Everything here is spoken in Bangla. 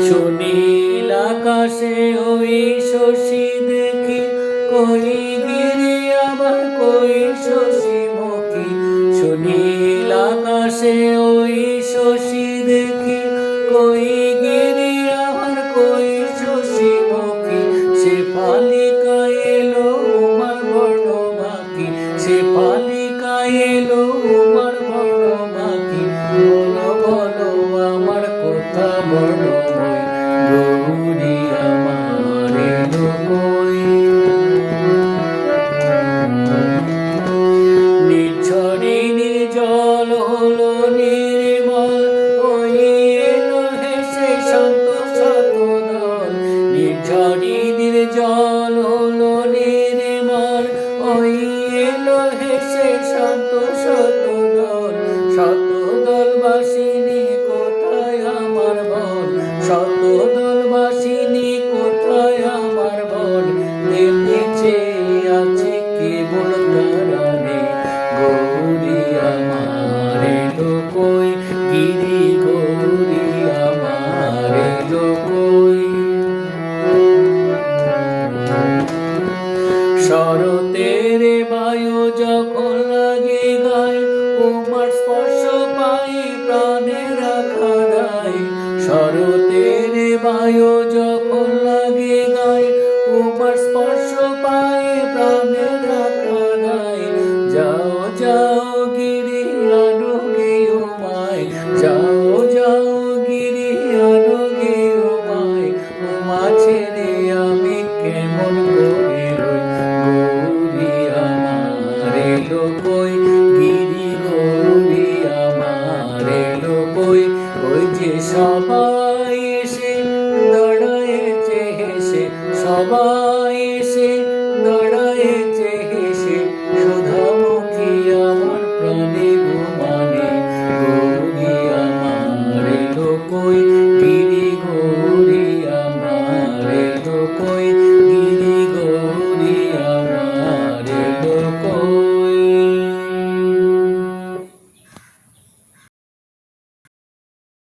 সুনীল আকাশে ওই শশী দেখি, কই গিরি আবার কই শশী মুখী। সুনীল আকাশে ওই শশী দেখি, কই গিরি আবার কই শশী মুখী। সে পালিকা এলো উমার বড় বাকি, সে পালিকা এলো উমার বড় বাকি। বলো বলো আমার কথা বড় মই, গৌরী আমার এলো কই। নিঝরে নির্জল হলো নির্মল, ওই এলো হেসে শান্ত শত দল। নিঝরে নির্জল হলো নির্মল, ওই এলো হেসে শান্ত শত দল। শত দলবাসিনী কোথায় আমার বল, শত দলবাসিনী কোথায় আমার বল। দেখতে চেয়ে আছে কেবল তারারে, গৌরী আমার এলো কই, গিরি গৌরী আমার এলো কই। শরতের বায়ু যখন লাগে গায়ে, উমার স্পর্শ পাই প্রাণে রাখা দায়। শরতের বায়ু যখন লাগে গায়ে, উমার স্পর্শ পাই প্রাণে রাখা দায়। যাও যাও গিরি আনো গে উমায়, যাও যাও গিরি আনো গে উমায়। উমা ছেড়ে আমি কেমন করে রই, গৌরী আমার এলো কই, গিরি গৌরী আমার এলো কই। ওই যে সবাই এসে দাঁড়ায়েছে হেসে, সবাই